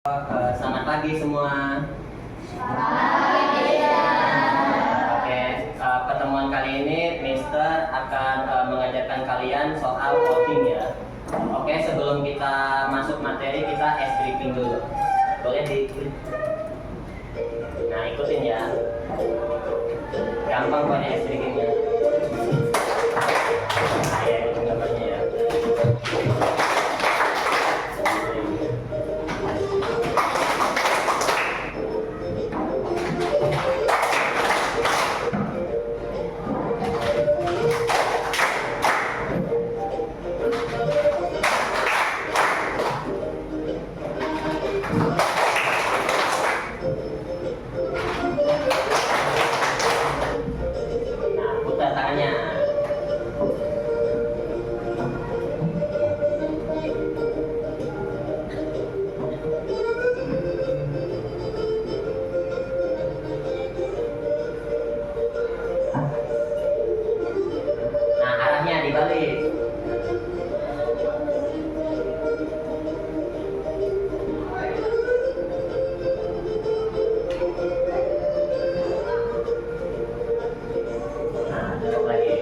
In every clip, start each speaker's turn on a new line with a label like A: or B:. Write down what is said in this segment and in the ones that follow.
A: Selamat pagi semua. Oke, pertemuan kali ini Mister akan mengajarkan kalian soal coding ya. Oke, sebelum kita masuk materi kita ice briefing dulu. Boleh diikuti? Nah, ikutin ya. Gampang kok ice briefingnya. Nah, ya, itu gambarnya ya. Nah, putar tangannya. Nah, arahnya dibalik. Nah, belok lagi.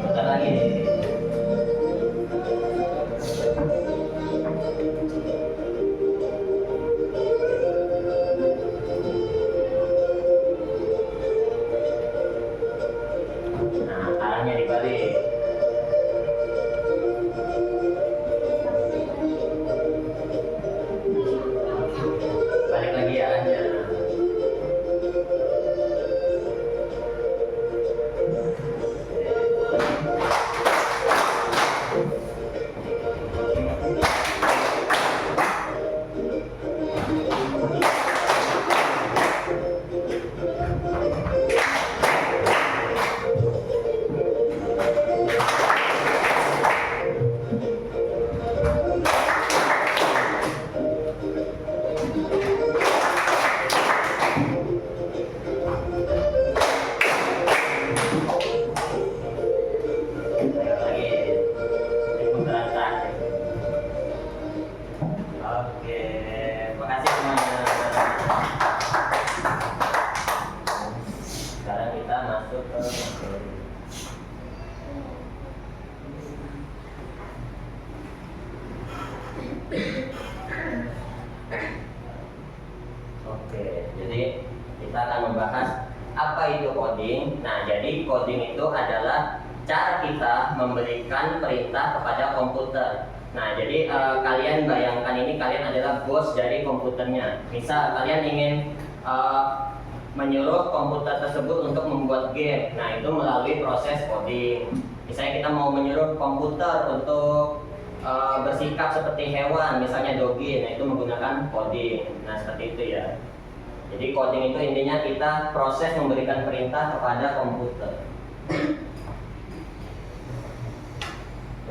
A: Putar lagi. Nah, arahnya dibalik. Balik lagi arahnya. Balik lagi. Ini putaran terakhir. Oke, makasih semuanya. Sekarang kita masuk ke materi. Oke, jadi kita akan membahas apa itu coding. Nah, jadi coding itu adalah cara kita memberikan perintah kepada komputer. Nah, jadi kalian bayangkan ini kalian adalah bos dari komputernya. Misal kalian ingin menyuruh komputer tersebut untuk membuat game. Nah, itu melalui proses coding. Misalnya kita mau menyuruh komputer untuk bersikap seperti hewan, misalnya dogi, nah itu menggunakan coding. Nah, seperti itu ya. Jadi coding itu intinya kita proses memberikan perintah kepada komputer.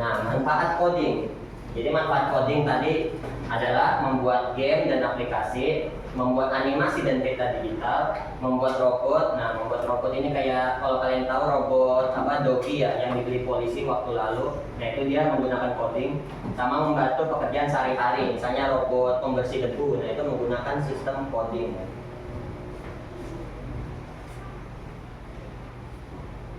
A: Nah, manfaat coding. Jadi manfaat coding tadi adalah membuat game dan aplikasi, membuat animasi dan data digital, membuat robot. Nah, membuat robot ini kayak kalau kalian tahu robot Doki ya yang dibeli polisi waktu lalu. Nah, itu dia menggunakan coding. Sama membantu pekerjaan sehari-hari, misalnya robot pembersih debu. Nah, itu menggunakan sistem coding.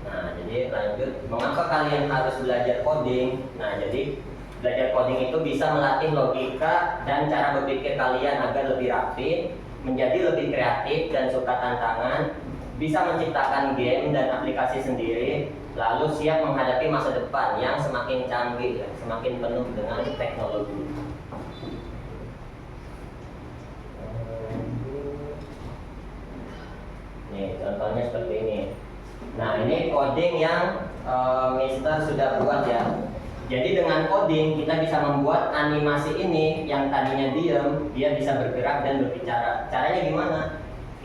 A: Nah, jadi lanjut, mengapa kalian harus belajar coding? Nah, jadi belajar coding itu bisa melatih logika dan cara berpikir kalian agar lebih rapi, menjadi lebih kreatif dan suka tantangan, bisa menciptakan game dan aplikasi sendiri, lalu siap menghadapi masa depan yang semakin canggih, semakin penuh dengan teknologi. Nih, contohnya seperti ini. Nah, ini coding yang Mister sudah buat ya. jadi dengan coding kita bisa membuat animasi ini yang tadinya diam, dia bisa bergerak dan berbicara. Caranya gimana?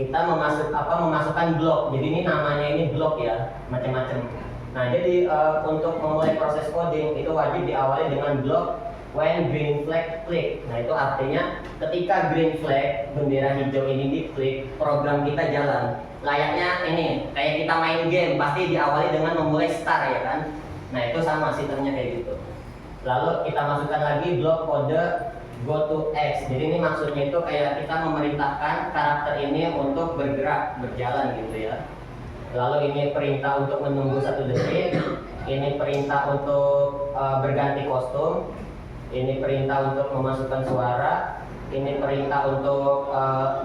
A: Kita memasukkan blok. Jadi ini namanya ini blok ya, macam-macam. Nah, jadi untuk memulai proses coding itu wajib diawali dengan blok when green flag click. Nah, itu artinya ketika green flag bendera hijau ini diklik, program kita jalan. Layaknya ini, kayak kita main game, pasti diawali dengan memulai start ya kan? Nah, itu sama sistemnya kayak gitu. Lalu kita masukkan lagi blok kode go to X. Jadi ini maksudnya itu kayak kita memerintahkan karakter ini untuk bergerak, berjalan gitu ya. Lalu ini perintah untuk menunggu 1 detik. Ini perintah untuk berganti kostum. Ini perintah untuk memasukkan suara. Ini perintah untuk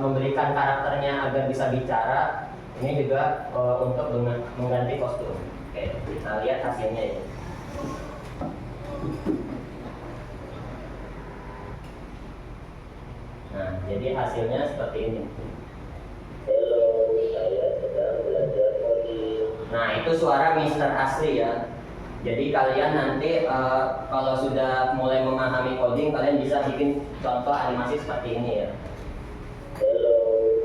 A: memberikan karakternya agar bisa bicara. Ini juga untuk mengganti kostum. Oke, kita lihat hasilnya ya. Nah, jadi hasilnya seperti ini. Hello, saya sedang belajar coding. Nah, itu suara Mister asli ya. Jadi kalian nanti kalau sudah mulai memahami coding, kalian bisa bikin contoh animasi seperti ini ya. Hello,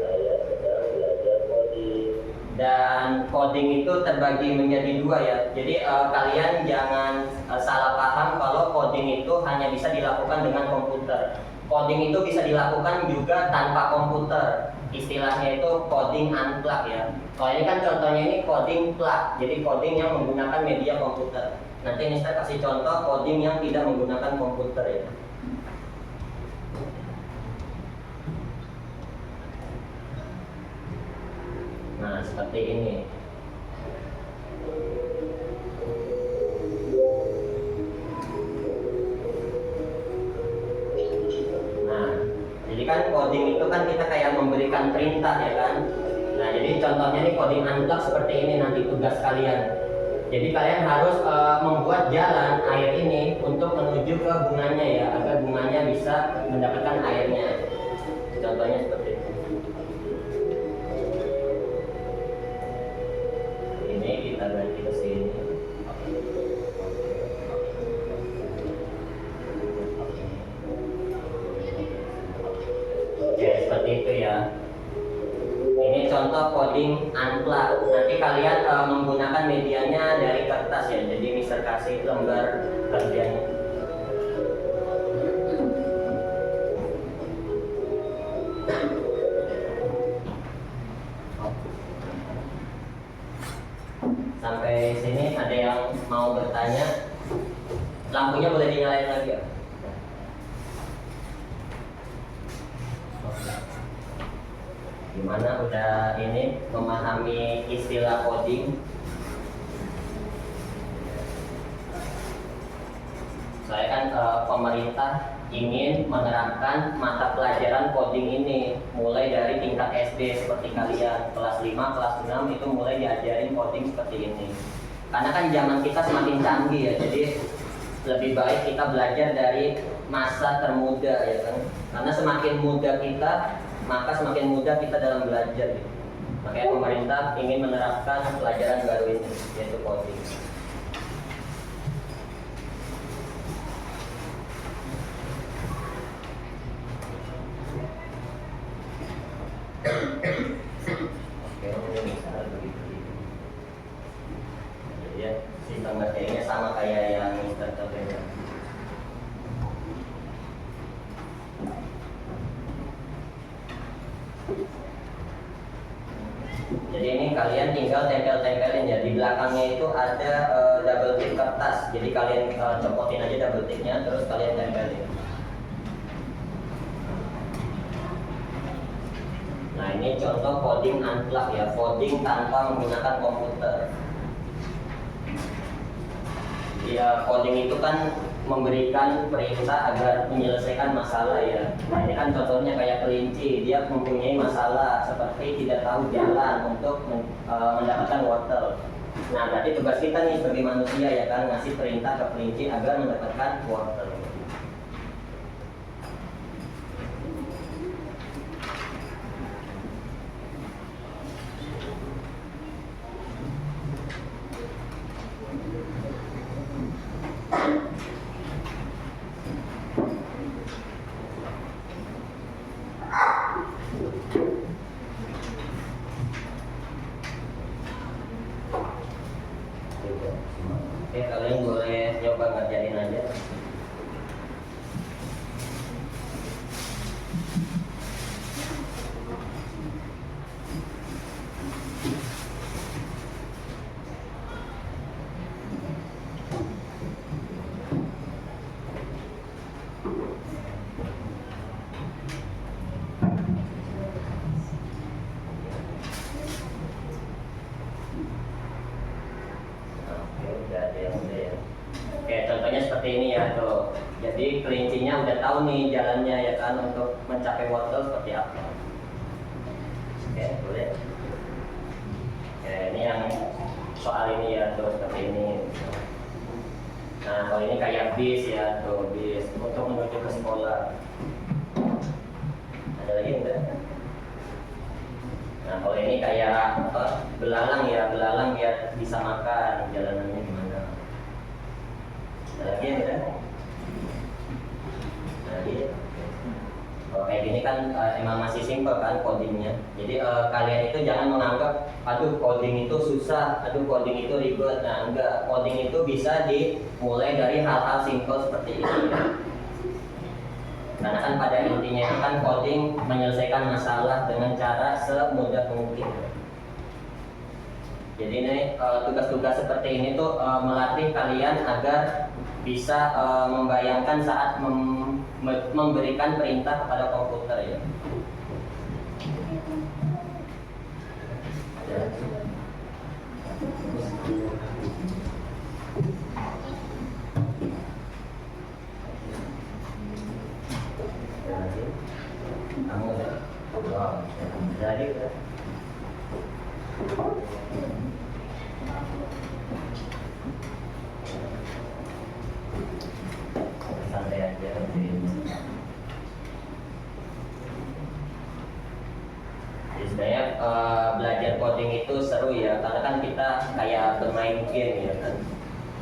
A: saya sedang belajar coding. Dan coding itu terbagi menjadi 2 ya. Jadi kalian jangan salah paham kalau coding itu hanya bisa dilakukan dengan komputer. Coding itu bisa dilakukan juga tanpa komputer. Istilahnya itu coding unplug ya. Kalau ini kan contohnya ini coding plug. Jadi coding yang menggunakan media komputer. Nanti Mister kasih contoh coding yang tidak menggunakan komputer ya. Nah, seperti ini. Kan coding itu kan kita kayak memberikan perintah ya kan. Nah, jadi contohnya nih coding unplug seperti ini nanti tugas kalian. Jadi kalian harus membuat jalan air ini untuk menuju ke bunganya ya, agar bunganya bisa mendapatkan airnya. Contohnya seperti ini. Ini kita ganti ke sini. Seperti itu ya. Ini contoh coding unplug. Nanti kalian menggunakan medianya dari kertas ya. Jadi Mister kasih lembar kerjanya. Sampai sini ada yang mau bertanya? Lampunya boleh dinyalain lagi ya? Gimana udah ini memahami istilah coding? Saya kan pemerintah ingin menerapkan mata pelajaran coding ini mulai dari tingkat SD seperti kalian kelas 5, kelas 6 itu mulai diajarin coding seperti ini. Karena kan zaman kita semakin canggih ya, jadi lebih baik kita belajar dari masa termuda ya kan. Karena semakin muda kita, maka semakin mudah kita dalam belajar gitu. Makanya pemerintah ingin menerapkan pelajaran baru ini, yaitu coding. Oke, misalnya begitu. Jadi ya, sistem materinya sama kayak yang Mister contohnya. Jadi ini kalian tinggal tempel-tempelin ya. Di belakangnya itu ada double tick kertas. Jadi kalian copotin aja double ticknya, terus kalian tempelin. Nah, ini contoh coding unplug ya, coding tanpa menggunakan komputer. Ya, coding itu kan memberikan perintah agar menyelesaikan masalah ya. Nah, ini kan contohnya kayak kelinci, dia mempunyai masalah seperti tidak tahu jalan untuk mendapatkan wortel. Nah, berarti tugas kita nih sebagai manusia ya kan, ngasih perintah ke kelinci agar mendapatkan wortel. Jadi kelincinya udah tahu nih jalannya ya kan untuk mencapai wortel seperti apa. Oke, boleh. Oke, ini yang soal ini ya tuh seperti ini. Nah, kalau ini kayak bis ya tuh, bis untuk menuju ke sekolah. Ada lagi enggak? Nah, kalau ini kayak apa? Belalang ya, belalang biar bisa makan, jalanannya gimana? Ada lagi enggak? Jadi kayak gini kan emang masih simple kan codingnya. Jadi kalian itu jangan menganggap aduh coding itu susah, aduh coding itu ribet. Nah enggak, coding itu bisa dimulai dari hal-hal simple seperti ini. Karena kan pada intinya itu kan coding menyelesaikan masalah dengan cara semudah mungkin. Jadi ini tugas-tugas seperti ini tuh melatih kalian agar bisa membayangkan saat memberikan perintah kepada komputer ya. Kamu jadi udah. Santai aja. Jadi sebenarnya belajar coding itu seru ya, karena kan kita kayak bermain game ya kan.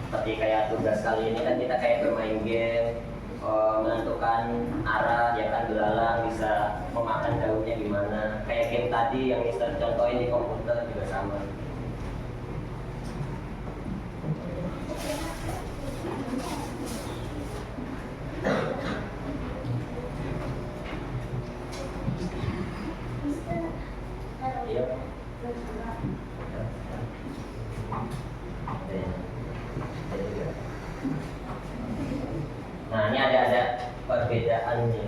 A: Seperti kayak tugas kali ini kan kita kayak bermain game, menentukan arah ya kan, belalang bisa memakan daunnya gimana. Kayak game tadi yang Mister contohin di komputer juga sama. Nah ini ada perbedaannya.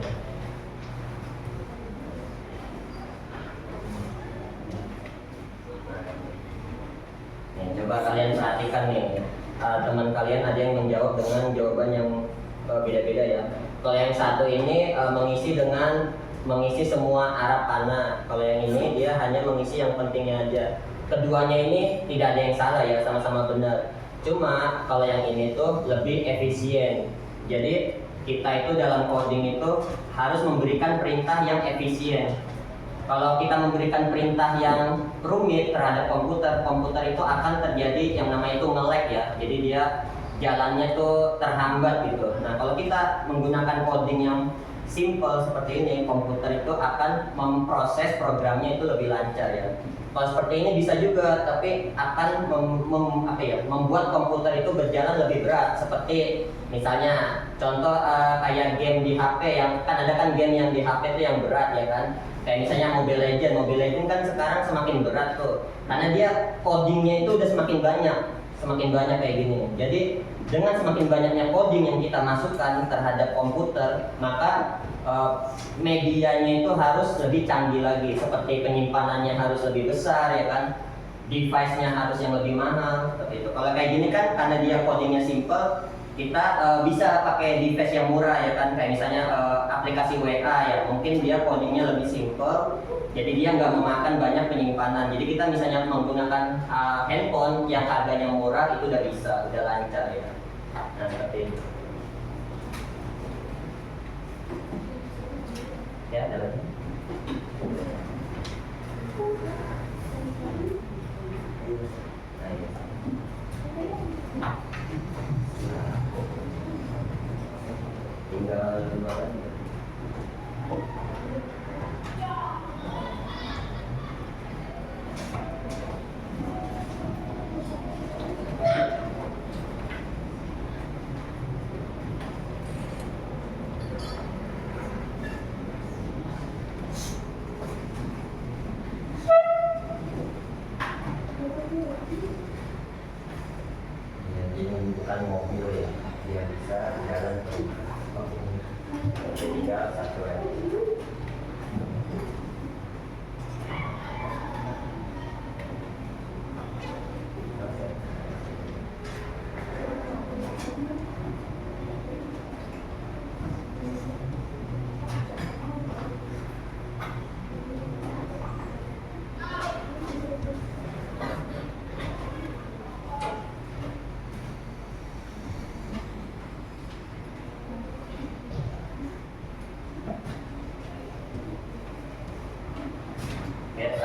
A: Nih, coba kalian perhatikan nih, teman kalian ada yang menjawab dengan jawaban yang beda-beda ya. Kalau yang satu ini mengisi semua arah panah. Kalau yang ini dia hanya mengisi yang pentingnya aja. Keduanya ini tidak ada yang salah ya, sama-sama benar. Cuma kalau yang ini tuh lebih efisien. Jadi kita itu dalam coding itu harus memberikan perintah yang efisien. Kalau kita memberikan perintah yang rumit terhadap komputer, komputer itu akan terjadi yang namanya itu nge-lag ya. Jadi dia jalannya itu terhambat gitu. Nah kalau kita menggunakan coding yang simple seperti ini, komputer itu akan memproses programnya itu lebih lancar ya. Kalau seperti ini bisa juga, tapi akan membuat komputer itu berjalan lebih berat. Seperti misalnya contoh kayak game di HP yang kan ada kan game yang di HP itu yang berat ya kan. Kayak misalnya Mobile Legends kan sekarang semakin berat tuh, karena dia codingnya itu udah semakin banyak kayak gini. Jadi dengan semakin banyaknya coding yang kita masukkan terhadap komputer, maka medianya itu harus lebih canggih lagi, seperti penyimpanannya harus lebih besar ya kan, device-nya harus yang lebih mahal seperti itu. Kalau kayak gini kan karena dia codingnya simple, kita bisa pakai device yang murah ya kan, kayak misalnya aplikasi WA ya, mungkin dia codingnya lebih simple, jadi dia nggak memakan banyak penyimpanan. Jadi kita misalnya menggunakan handphone yang harganya murah itu udah bisa, udah lancar ya. Nah seperti itu. Ya, ada lagi. Tinggal dua lagi.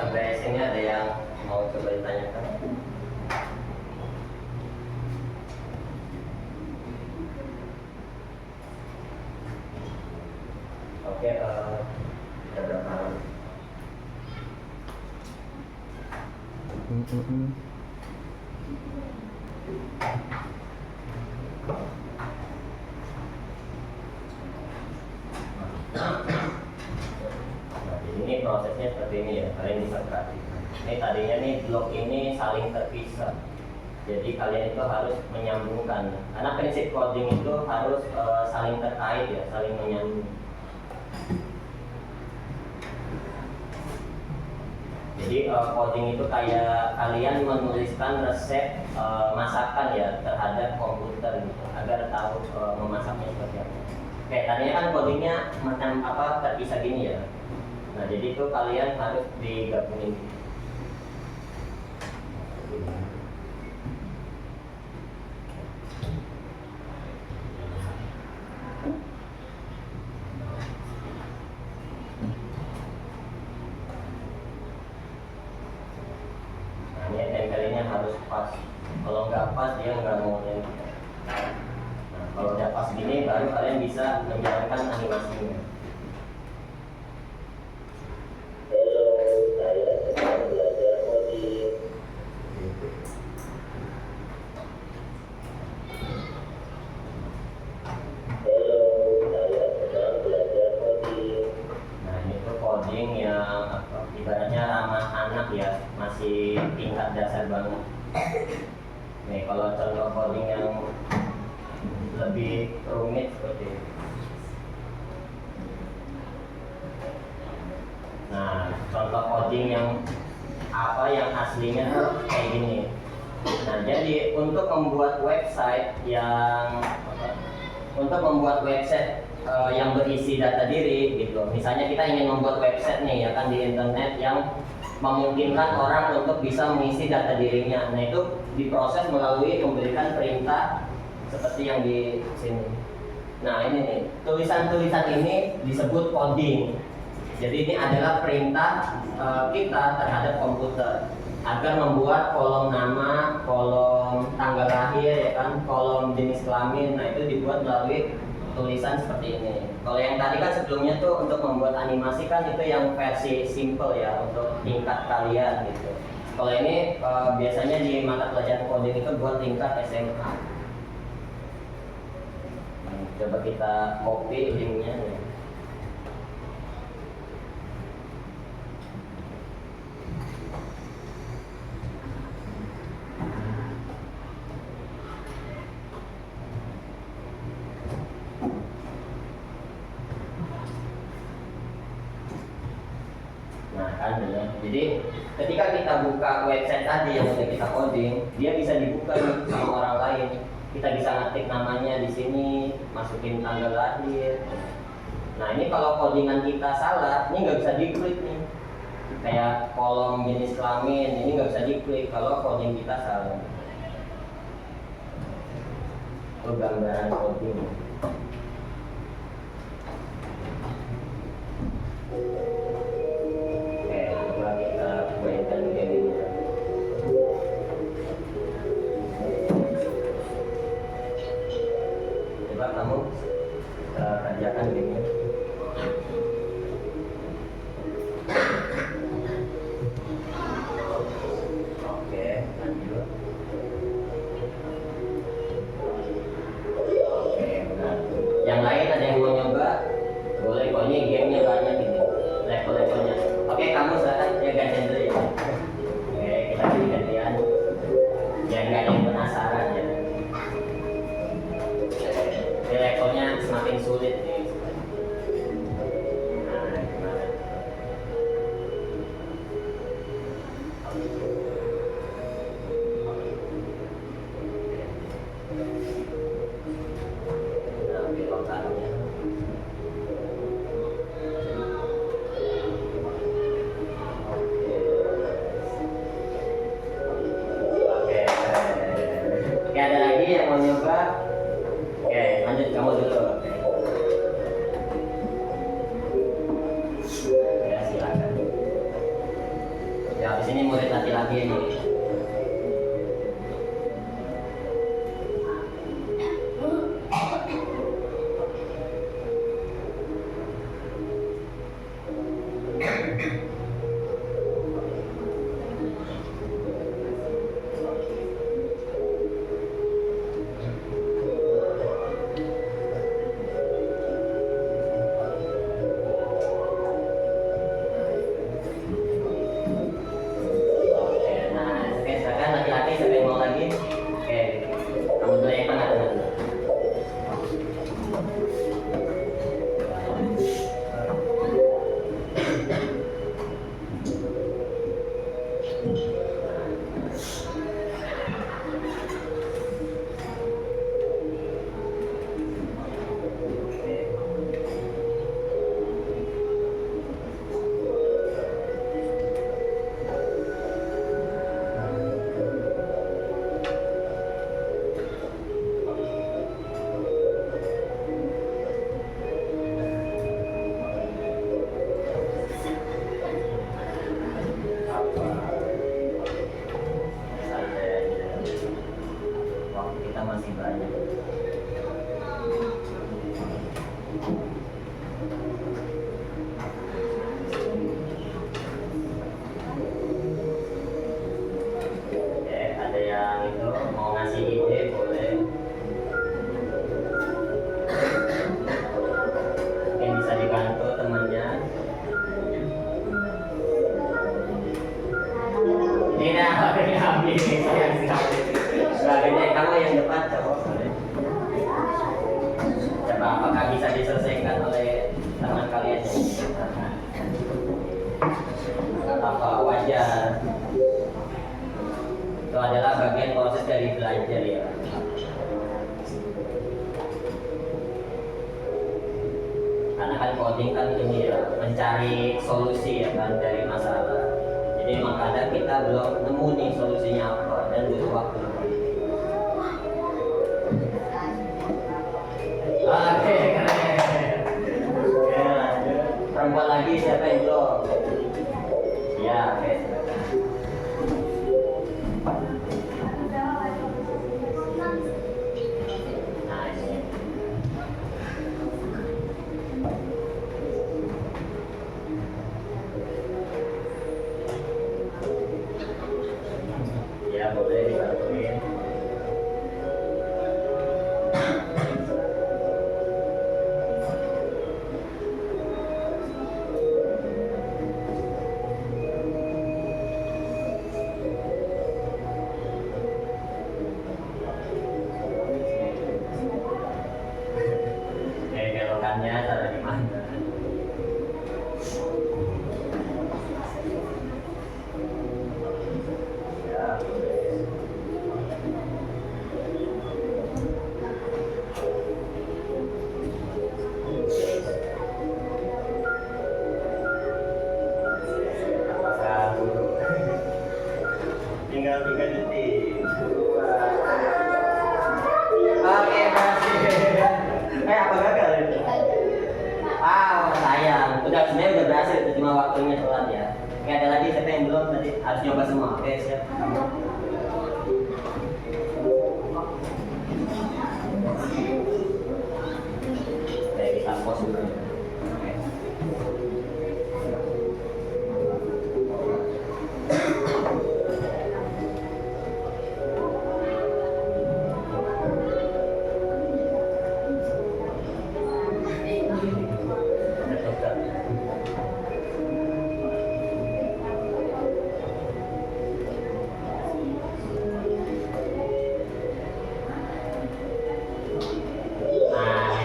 A: sampai sini ada yang mau coba ditanyakan? Oke, ada berapa hal? Nah, ini prosesnya seperti ini ya, kalian bisa perhatikan. Ini tadinya nih blok ini saling terpisah. Jadi kalian itu harus menyambungkan. Karena prinsip coding itu harus saling terkait ya, saling menyambung. Jadi coding itu kayak kalian menuliskan resep masakan ya terhadap komputer gitu, agar tahu memasaknya seperti apa. Kayak tadinya kan codingnya macam apa terpisah gini ya. Nah jadi itu kalian harus digabungin. Nah ini tempelinnya harus pas. Kalau nggak pas dia nggak mau nempel. Nah kalau udah pas gini baru kalian bisa menjalankan animasinya. Ibaratnya ramah anak ya, masih tingkat dasar banget. Nih kalau contoh coding yang lebih rumit seperti ini. Nah contoh coding yang apa yang aslinya tuh kayak gini. Nah jadi untuk membuat website yang yang berisi data diri gitu. Misalnya kita ingin membuat website nih ya kan di internet yang memungkinkan orang untuk bisa mengisi data dirinya. Nah itu diproses melalui memberikan perintah seperti yang di sini. Nah ini nih, tulisan-tulisan ini disebut coding. Jadi ini adalah perintah kita terhadap komputer agar membuat kolom nama, kolom tanggal lahir ya kan, kolom jenis kelamin. Nah itu dibuat melalui tulisan seperti ini. Kalau yang tadi kan sebelumnya tuh untuk membuat animasi kan itu yang versi simple ya untuk tingkat kalian gitu. Kalau ini biasanya di mata pelajaran coding itu buat tingkat SMA. Coba kita copy linknya nih. Jadi ketika kita buka website tadi yang sudah kita coding, dia bisa dibuka nih sama orang lain. Kita bisa ngetik namanya di sini, masukin tanggal lahir. Nah ini kalau codingan kita salah, ini nggak bisa diklik nih. Kayak kolom jenis kelamin, ini nggak bisa diklik kalau coding kita salah. Itu gambaran coding. Kamu kerjakan ini. Oke, lanjut. Oke, benar. Yang lain ada yang mau nyoba? Boleh, kok ini gamenya banyak ini. Habis ini murid laki-laki ini. Sebagainya kamu yang depan coba. Coba apakah bisa diselesaikan oleh teman kalian yang apa wajar? Itu adalah bagian proses dari belajar ya. Karena kan coding kan ini ya, mencari solusi ya kan dari masalah. Jadi memang kadang kita belum nemu nih solusinya apa dan butuh waktu. Oke, keren. Ya, perempuan lagi siapa yang belum? Ya, oke. Nah, ini. Ya, boleh dibantuin. Taruh di mana? Ya, apakah tinggal 3 detik? Oke, masih. Apa gagal itu? Sayang, sebenarnya udah berhasil, cuma waktunya telat ya. Oke, ada lagi siapa yang belum tadi harus nyoba semua. Oke, siap. Kamu. Oke, kita pause dulu. Oke.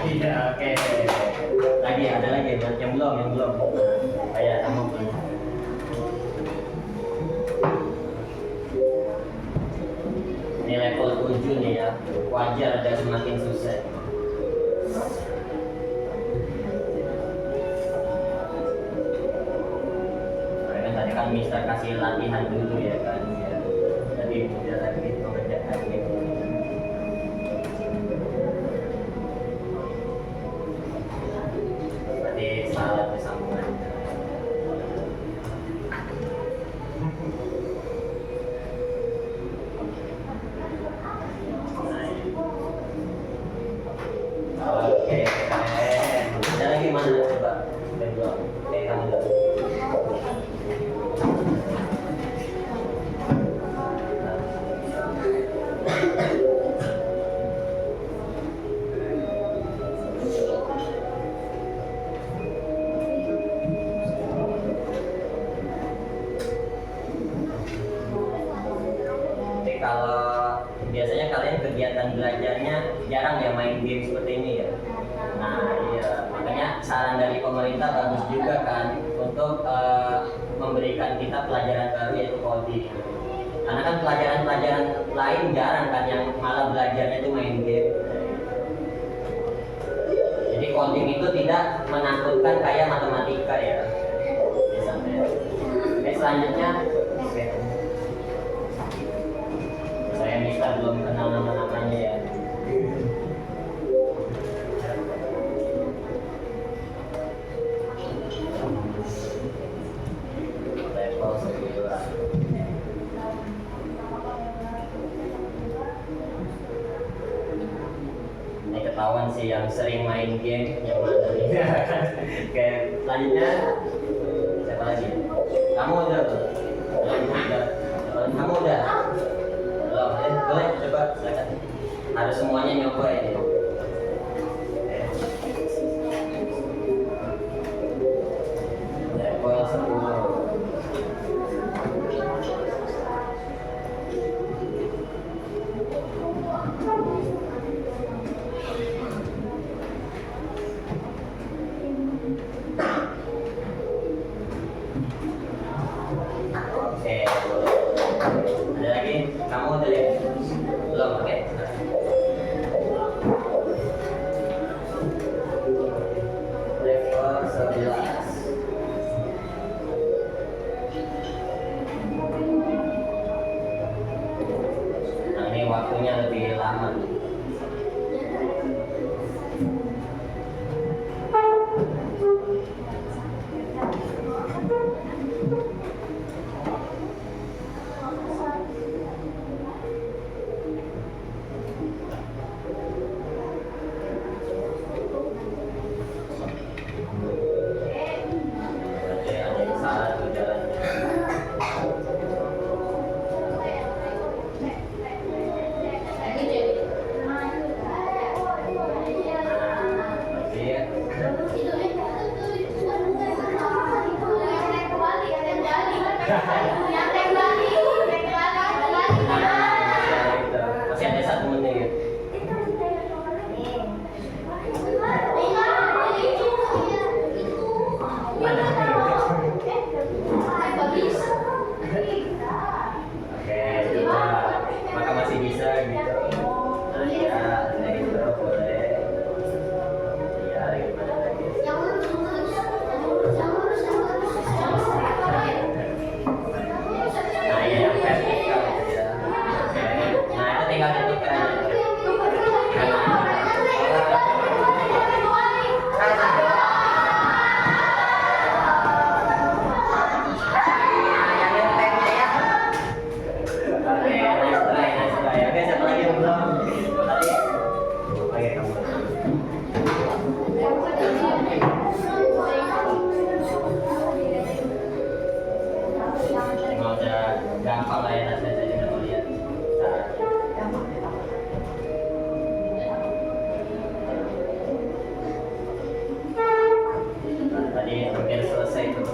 A: Iya, oke. Lagi ada lagi yang belum. Kayak kamu belum. Ini level 7 nih ya. Wajar ada semakin susah. Karena tadi kan Mister kasih latihan dulu ya kan. Ya. Jadi udah lagi pengerjaan gitu. Salah sambungan. biasanya kalian kegiatan belajarnya jarang ya main game seperti ini ya. Nah iya, makanya saran dari pemerintah bagus juga kan untuk memberikan kita pelajaran baru yaitu coding. Karena kan pelajaran-pelajaran lain jarang kan yang malah belajarnya itu main game. Jadi coding itu tidak menakutkan kayak matematika ya. Oke, selanjutnya oke. Saya Mister belum kenal nama-namanya ya. Level 9. Ini ketahuan sih yang sering main game yang mana nih. Oke, selanjutnya siapa lagi? Kamu udah belum? Kamu udah? Belum? Boleh coba silakan. Harus semuanya nyoba ini. Level 10. Oke, ada lagi? Kamu udah lihat? Belum, oke? Level 11. Nah, ini waktunya lebih lama. Berarti ada yang salah tuh jalannya. Masih ada 1 menit. Oke, coba. Maka masih bisa gitu. Nah, ya, itu boleh. Ya, gimana lagi? Nah, iya, yang vertikal gitu ya. Oke. Nah, itu tinggal ketikkan aja. Oke, nice try. Oke, siapa lagi yang belum? Tadi. Oke, kamu. Emang udah gampang lah ya, saya juga mau lihat. Nah, tadi hampir selesai tuh.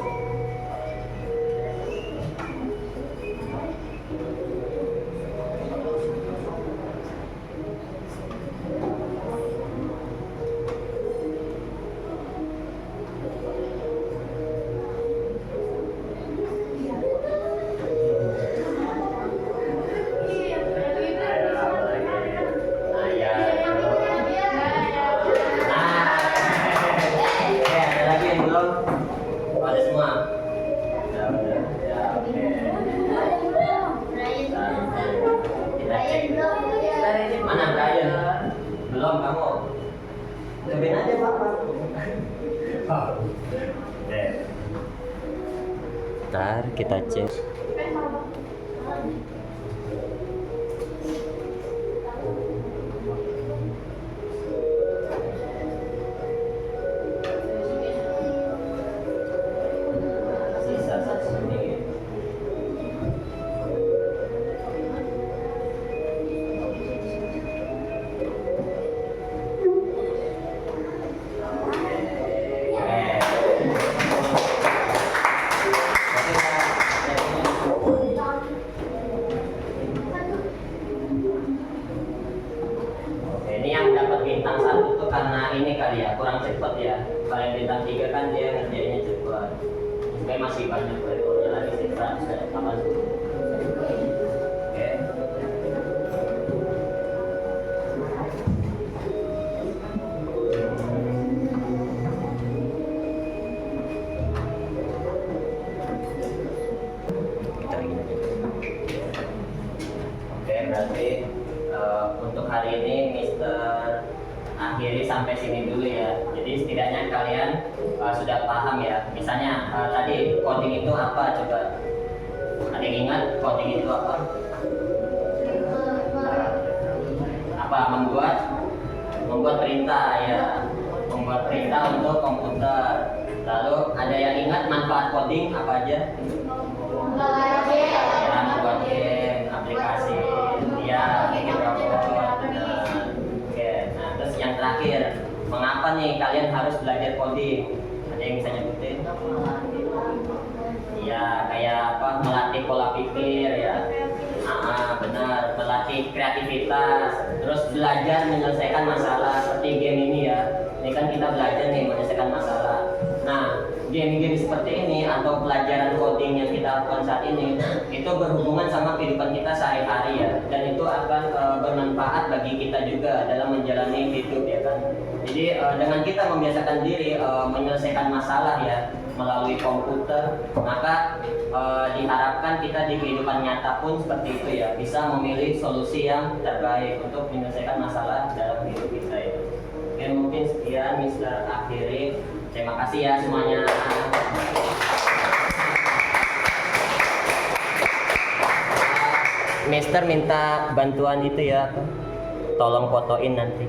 A: Mana Brian? Belum kamu? Cobain aja Papa. Ntar kita cek. Sisa 1 menit. masih banyak kurikulumnya lagi sih, 180. Oke. Oke, berarti untuk hari ini Mister akhiri sampai sini dulu ya. Jadi setidaknya kalian sudah paham ya. Misalnya tadi coding itu apa coba? Ada yang ingat coding itu apa? Apa? Membuat perintah ya. Membuat perintah untuk komputer. Lalu ada yang ingat manfaat coding apa aja? Ya, membuat game, aplikasi, ya, bikin robot. Oke, nah terus yang terakhir, mengapa nih kalian harus belajar coding? Ada yang bisa nyebutin? Iya, kayak apa? Melatih pola pikir ya. Benar, melatih kreativitas, terus belajar menyelesaikan masalah seperti game ini ya. Ini kan kita belajar nih menyelesaikan masalah. Nah, game-game seperti ini atau pelajaran coding yang kita lakukan saat ini itu berhubungan sama kehidupan kita sehari-hari ya, dan itu akan bermanfaat bagi kita juga dalam menjalani hidup ya kan. Jadi dengan kita membiasakan diri menyelesaikan masalah ya melalui komputer, maka diharapkan kita di kehidupan nyata pun seperti itu ya, bisa memilih solusi yang terbaik untuk menyelesaikan masalah dalam hidup kita ya. Oke, mungkin sekian Mister akhiri. Terima kasih ya semuanya. Mister minta bantuan itu ya, tolong fotoin nanti.